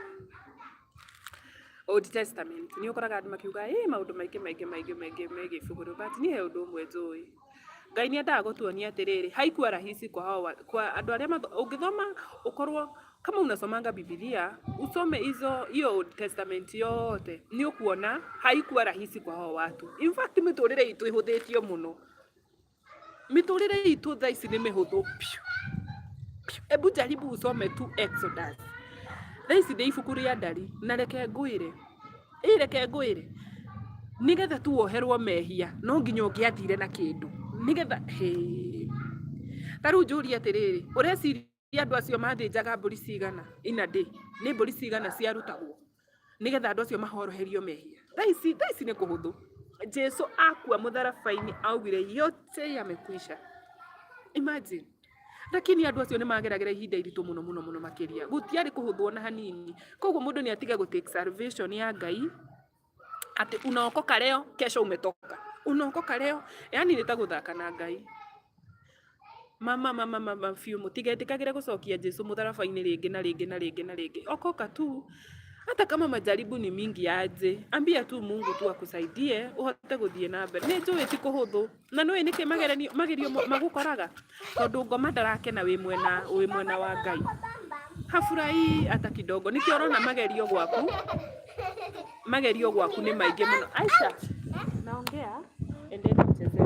Old Testament. Nĩ ũkoraga andũ makiuga maũndũ maingĩ ibuku rĩu, but niĩ he ũndũ ũmwe njũĩ. Ngai nĩ endaga gũtuonia atĩrĩrĩ, haikuwa rahisi kwa andũ arĩa ũngĩthoma ũkorwo kama unasomanga Biblia usome hiyo Old Testament yote, ni ukuona haikuwa rahisi kwa hao watu. In fact miturire itu ihudhetio muno, miturire itu thaa ici ni mihuthu. Ebu jaribu usome tu Exodus. Thaa ici nĩ ibuku rĩa ndari na reke ngwĩre nigetha tu woherwo mehia no nginya ũngĩathire na kĩndũ nigetha tarĩu njũrie atĩrĩrĩ, ũreciria andũ acio mathĩnjaga mbũri cigana ina day, nĩ mbũri cigana ciarutagwo nigetha andũ acio mahoroherio mehia? Thaa ici nĩ kũhũthũ. Jesu akua mũtharabaini augire yote yamekwisha. Imagine. Lakini andũ acio nĩ mageragĩra ihinda iritũ mũno makĩria. Gũtiarĩ kũhũthwo na hanini. Koguo mũndũ nĩ atiga gũtake salvation ya Ngai. Ati unaokoka leo kesho umetoka. Unaokoka leo, yani nĩ ta gũthaka na Ngai. Mama fiu mutigetikagire gucokia Jesu mũtharabaini rĩngĩ na rĩngĩ. Okoka tu. Hata kama majaribu ni mingi aje, ambia tu Mungu tu akusaidie uhote guthie na mbere. Nĩ njũĩ ti kũhũthũ. Na nĩ nĩkĩ magerio magukoraga. Tondũ ngoma ndarakena wĩ mwena wa Ngai. Hafurai hata kidogo. Nĩkĩo ũrona magerio gwaku nĩ maingĩ mũno. Aisha, naongea endeni mchezee.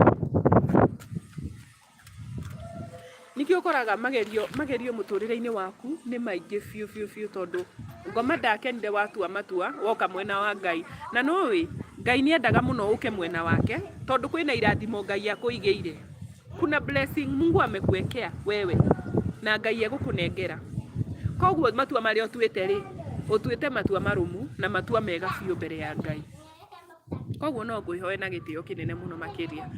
Nĩkĩo ũkoraga magerio mũtũrĩre-inĩ waku nĩ maingĩ biũ tondũ ngoma ndakenire watua matua woka mwena wa Ngai. Na nowe Ngai ni endaga muno uke mwena wake tondu kwina irathimo Ngai akuigeire. Kuna blessing Mungu amekuwekea wewe na Ngai egukunengera. Koguo matua maria utuite ri, utuite matua marumu na matua mega biũ mbere ya Ngai. Koguo no ngwihoe na gitio kinene muno makiria.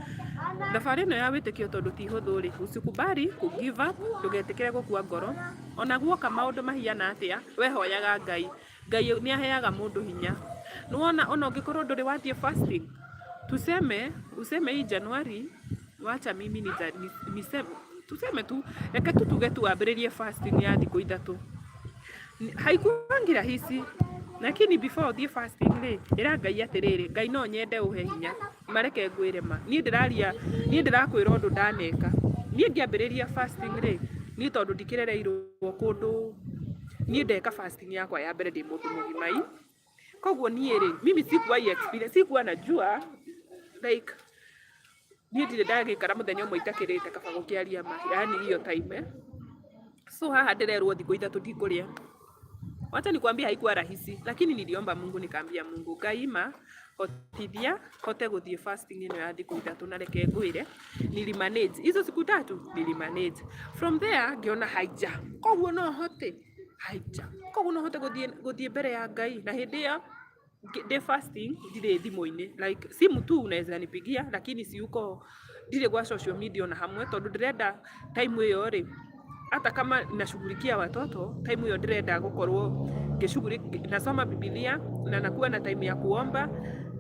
Thabarĩ ĩno ya wĩtĩkio tondu ti hũthũ ri, usikubali ku give up, ndugetikire gukua ngoro. Ona guoka maundu mahiana atia, we hoyaga Ngai. Ngai ni aheaga mundu hinya. Nuona ona ungikorwo nduri wathie fasting. Useme hii Januari, wacha mimi tuseme tu, reke tutuge tuambĩrĩrie fasting ya thikũ 3. Haikuangi rahisi. Lakini before the fasting ri, ira Ngai atiriri, Ngai no nyende uhe hinya. Mareke ngwire ma. Ni ndirakwira undu ndaneka. Ni ngiambĩrĩria fasting ri, ni tondu ndikirereirwo kundu. Ni ndeka fasting yakwa ya mbere ndi mundu mugimai. Koguo ni ri, mimi sikuwa experience, sikuwa najua like ni ndire ndagikara muthenya umwe itakirite kaba gukiaria ma, yani hiyo time. So haha ndirerwo thikũ 3 ndikuria. Wacha nikwambia haikuwa rahisi, lakini niliomba Mungu, nikaambia Mungu, Ngai hotithia hote guthie fasting ino ya thikũ 3 na reke ngwire. Nilimanage hizo siku 3, nilimanage. From there ngiona haija. Koguo no hote haija. Koguo no hote guthie mbere ya Ngai. Na hindi ya day fasting ndire thimu-ini, like simu tu unaweza nipigia, lakini si uko ndire kwa social media na hamwe tondu ndirenda time hiyo ri, hata kama nashughulikia watoto, time hiyo ndirenda gukorwo nasoma Biblia na nakuwa na time ya kuomba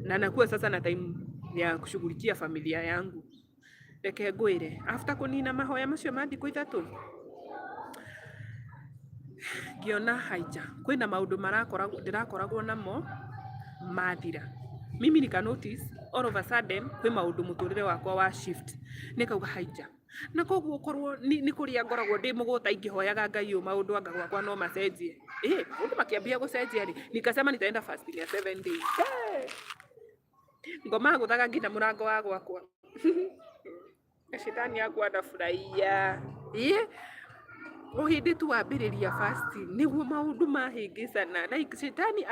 na nakuwa sasa na time ya kushughulikia familia yangu. Reke ngwire, after kunina mahoya macio ma thikũ 3, ngiona haija. Kwina maundu ndirakoragwo namo mathira. Mimi nika notice all of a sudden kwi maundu muturire wakwa wa shift. Nikauga haija. Na koguo korwo ni kuria ngoragwo ndi muguta ingihoyaga Ngai maundu anga gwakwa no macenjie. Maundu makiambia gucenjia ri, nikasema nitaenda fasting ya 7 days. Ngoma guthaga nginya murango wa gwakwa. Shetani yakwa ndafurahia. Uhindi tu wambĩrĩria fasting niguo maundu mahĩngĩcana. Like shetani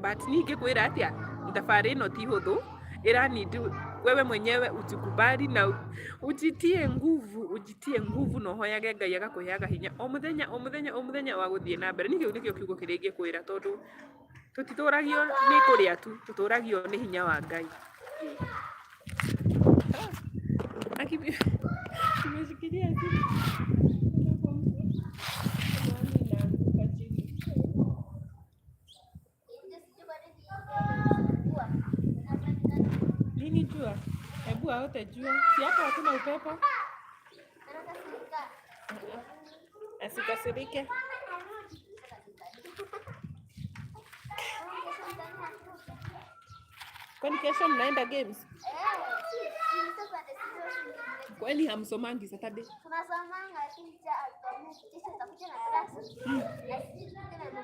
but ningikwira atia thabarĩ ĩno ti hũthũ, need wewe mwenyewe ujikubali na ujitie nguvu na hoyage Ngai agakuheaga hinya o muthenya wa guthie na mbere. Nikio kiugo kiria ingikwira tondu tutituragio ni kuria tu, tuturagio ni hinya wa Ngai. Tumeshikilia hivi. Nini jua? Hebu aote jua. Si hapa hakuna upepo. Asikasirike. Kwani kesho mnaenda games? Kwani hamsomangi Saturday? Tunasomanga lakini kesho tutakuja na class. Na sisi tena ndio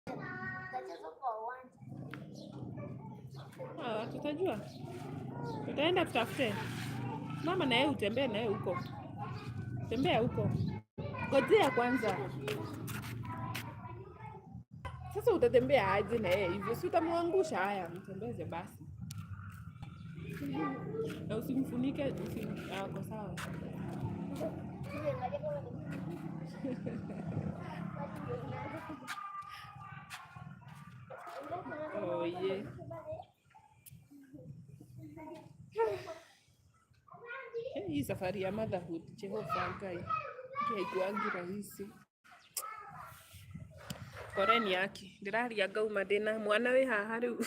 tutacheza kwa uwanja. Tutajua. Tutaenda tutafute. Mama na yeye utembee na yeye huko. Tembea huko. Ngojea kwanza. Sasa utatembea aje na yeye hivyo? Si utamwangusha. Haya, mtembeze basi. Na usimfunike, ako sawa. Oh yeah. Hii safari ya motherhood, Jehova Ngai, haikuangi rahisi. Koreni yake, ndiraria ngauma ndina mwana wi haha riu.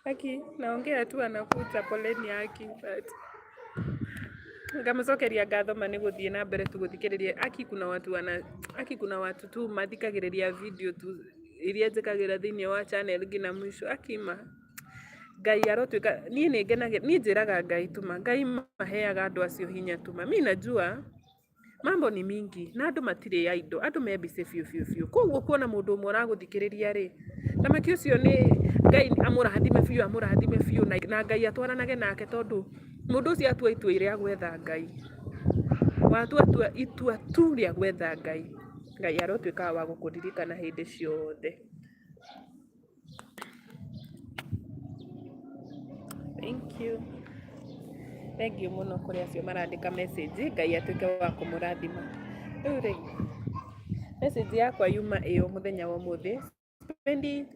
Aki naongea tu anakuta poleni yake, but ngamcokeria ngatho mani guthie na mbere tu guthikiriria. Kuna watu tu mathikagiriria video tu iria njikagira thiini wa channel ngina mwisho. Akima Ngai arotwika, nie ningenagira, nie njiraga Ngai tuma, Ngai maheaga andu acio hinya tuma. Mimi najua mambo ni mingi na andu matire ya indo, andu mebise fiu. Koguo kuona mundu umwe araguthikiriria ri, tamaki ucio ni Ngai amurathime fiu na Ngai atwaranage nake tondu mundu ucio atua itua ria gwetha Ngai. Watua itua tu ria gwetha Ngai, Ngai arotwika wa gukuririkana hindi ciothe. Thank you. Thengiũ mũno kũrĩ acio marandĩka message, Ngai atuĩke wa kũmũrathima. Rĩu rĩ, message yakwa yuma ĩyo mũthenya wa ũmũthĩ. Sipendi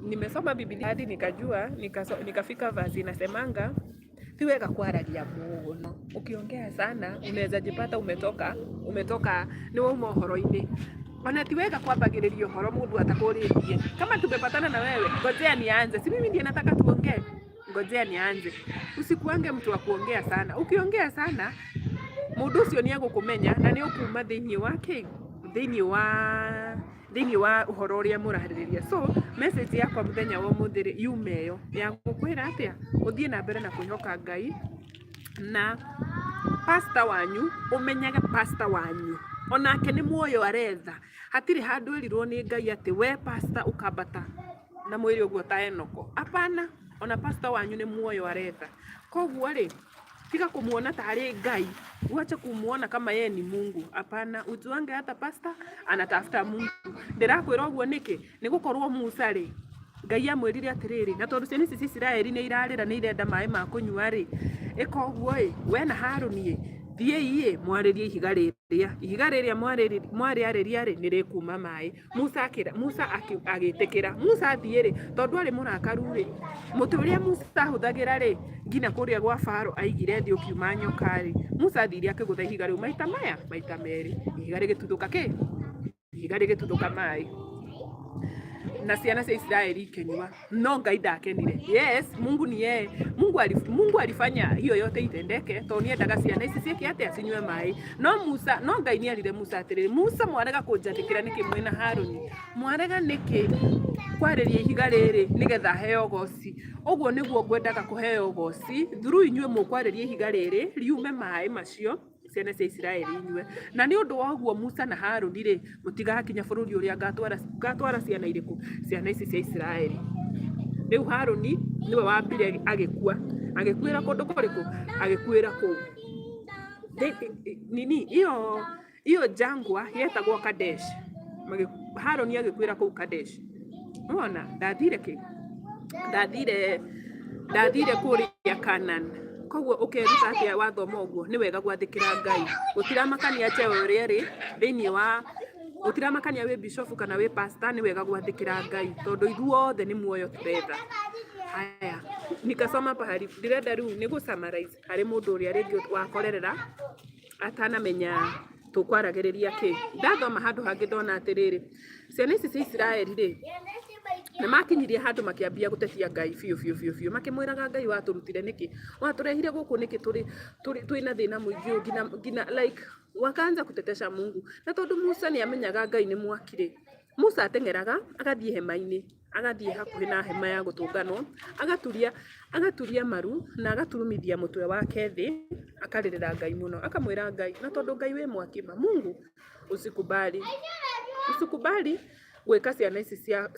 nimesoma Biblia hadi nikajua nikafika verse inasemanga si wega kuaragia muno. Ukiongea sana unaweza jipata umetoka ni wauma uhoro-ini. Ona ti wega kwambagĩrĩria ũhoro mũndũ atakũrĩtie. Kama tumepatana na wewe, ngojea nianze. Si mimi ndiye nataka tuongee. Ngojea nianze. Usikuange mtu wa kuongea sana. Ukiongea sana, mũndũ ũcio nĩ agũkũmenya na nĩ ũkuma thĩinĩ wake, thĩinĩ wa ũhoro ũrĩa mũrarĩrĩria. So, message yakwa mũthenya wa ũmũthĩ yuma ĩyo ya gũkwĩra atĩa ũthiĩ na mbere na kwĩhoka Ngai na pastor wanyu, ũmenyage pastor wanyu onake nĩ muoyo aretha. Hatirĩ handũ erirwo nĩ Ngai atĩ we pastor ũkambata na mwĩrĩ ũguo ta Enoko. Apana, ona pastor wanyu nĩ muoyo aretha. Koguo rĩ, tiga kumuona tarĩ Ngai, uache kumuona kama yeye ni Mungu. Apana, ujuange hata pastor anatafuta Mungu. Ndĩrakwĩra ũguo nĩkĩ? Nĩ gũkorwo Musa rĩ, Ngai amwĩrire atĩrĩrĩ, na tondũ ciana ici cia Isiraeli nĩ irarĩra nĩ irenda maĩ ma kũnyua rĩ, ĩka ũguo ĩ, we na Harũni thiĩi mwarĩrie ihiga rĩrĩa mwarĩarĩria rĩ nĩrĩkuma maĩ. Musa agĩtĩkĩra. Musa athiĩ rĩ, tondũ arĩ mũrakaru rĩ, mũtĩ ũrĩa Musa ahũthagĩra rĩ, nginya kũrĩa gwa Faro aigire thĩ ũkiuma nyoka rĩ, Musa athire akĩgũtha ihiga rĩu maita merĩ. Ihiga rĩgĩtuthũka kĩ? Ihiga rĩgĩtuthũka maĩ. Na ciana cia Israeli ikĩnyua. No Ngai ndakenire. Yes, Mungu ni yeye. Mungu alifanya hiyo yote itendeke, tondũ niendaga ciana ici ciĩke atĩa cinyue maĩ. No Ngai nĩ arire Musa atĩrĩrĩ, Musa mwarega kũnjathĩkĩra nĩkĩ mwĩna Harũni? Mwarega nĩkĩ kwarĩria ihiga rĩrĩ nĩgetha heo goci? Ũguo nĩguo ngwendaga kũheo goci, through inyuĩ mũkwarĩria ihiga rĩrĩ riume maĩ macio ciana cia Isiraeli inyue. Na nĩ ũndũ wa ũguo Musa na Harũni rĩ, mũtigakinya bũrũri ũrĩa ngatwara ciana irĩkũ? Ciana ici cia Isiraeli. Rĩu Harũni nĩwe wambire agĩkua. Agĩkuĩra kũndũ kũrĩkũ? Agĩkuĩra kũu. Iyo jangwa yetagwo Kadesh. Harũni agĩkuĩra kũu Kadesh. Unaona, ndathire kĩ? Ndathire kũrĩa Canaan. Koguo ũkeruta atĩa wathoma ũguo nĩ wega gwathĩkĩra Ngai. Gũtiramakania cheo ũrĩa rĩ thĩinĩ wa gũtiramakania wĩ bishop kana wĩ pastor, nĩ wega gwathĩkĩra Ngai tondũ ithuothe nĩ muoyo turetha. Haya, nikasoma pahali ndĩrenda rĩu nĩ gũ-summarize harĩ mũndũ ũrĩa rĩngĩ wakorerera atanamenya tũkwaragĩrĩria kĩ. Ndathoma handũ hangĩ ndona atĩrĩrĩ, ciana ici cia Isiraeli rĩ, na makinyirie handũ makĩambia gũtetia Ngai biũ makĩmwĩraga Ngai watũrutire nĩkĩ? Watũrehire gũkũ nĩkĩ twĩna thĩna mũingĩ ngina like wakaanza kutetesha Mungu. Na tondũ Musa nĩ amenyaga Ngai nĩ mwaki, Musa ateng'eraga agathiĩ hema-inĩ, agathiĩ hakuhĩ na hema ya gũtũnganwo, agaturia maru na agaturumithia mũtwe wake thĩ, akarĩrĩra Ngai mũno, akamwĩra Ngai, na tondũ Ngai wĩ mwaki ma Mungu, usikubali gwĩka ciana ici cia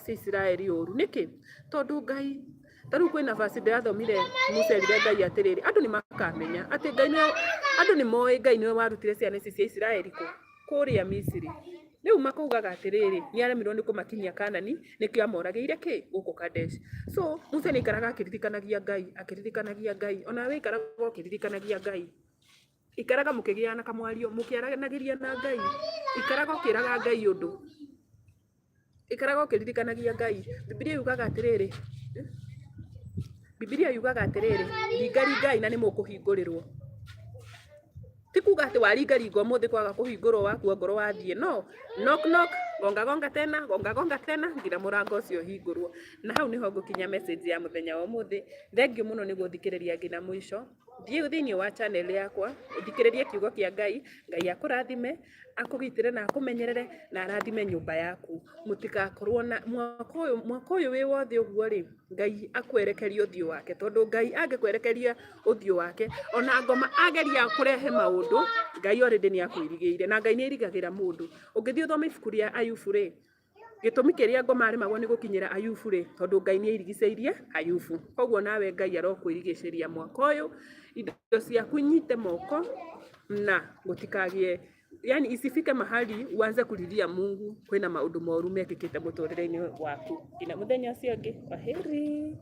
Isiraeli ũru. Nĩkĩ? Tondũ Ngai, tarĩu kwĩna verse ndĩrathomire Musa erire Ngai atĩrĩrĩ, andũ nĩ makamenya atĩ andũ nĩ moĩ Ngai nĩwe warutire ciana ici cia Isiraeli kũrĩa Misiri. Rĩu makaugaga atĩrĩrĩ, nĩ aremirwo nĩ kũmakinyia Kanani, nĩkĩo amoragĩire kĩ? Gũkũ Kadesh. So Musa nĩ aikaraga akĩririkanagia Ngai, ona we ikaraga ũkĩririkanagia Ngai. Ikaraga mũkĩgĩa na kamwario, mũkĩaranagĩria na Ngai. Ikaraga ũkĩraga Ngai ũndũ. Ikaraga ũkĩririkanagia Ngai. Biblia yugaga atĩrĩrĩ, ringai na nĩ mũkũhingũrĩrwo. Ti kuga atĩ waringaringa ũmũthĩ kwaga kũhingũrwo wakua ngoro wathiĩ. No, knock, gonga tena, nginya mũrango ũcio ũhingũrwo. Na hau nĩho ngũkinya message ya mũthenya wa ũmũthĩ. Thengiũ mũno nĩ gũthikĩrĩria nginya mũico. Thiĩ thĩinĩ wa channel yakwa, ũthikĩrĩrie kiugo kĩa Ngai. Ngai akũrathime, akũgitĩre na akũmenyerere na arathime nyũmba yaku. Mũtigakorwo na mwaka ũyũ wĩ wothe ũguo rĩ, Ngai akwerekeria ũthiũ wake, tondũ Ngai angĩkwerekeria ũthiũ wake, ona ngoma ageria kũrehe maũndũ, Ngai already nĩ akwĩrigĩire, na Ngai nĩ erigagĩra mũndũ. Ũngĩthiĩ ũthome ibuku rĩa Ayubu rĩ, gĩtũmi kĩrĩa ngoma arĩmagwo nĩ gũkinyĩra Ayubu rĩ, tondũ Ngai nĩ airigicĩirie Ayubu. Koguo nawe Ngai arokwĩrigicĩria mwaka ũyũ, indo ciaku inyite moko na gũtikagĩe yani isifike mahali uanze kulilia Mungu kwina maundu moru mekikite muturire-ini waku. Ina muthenya ucio ungi, kwaheri.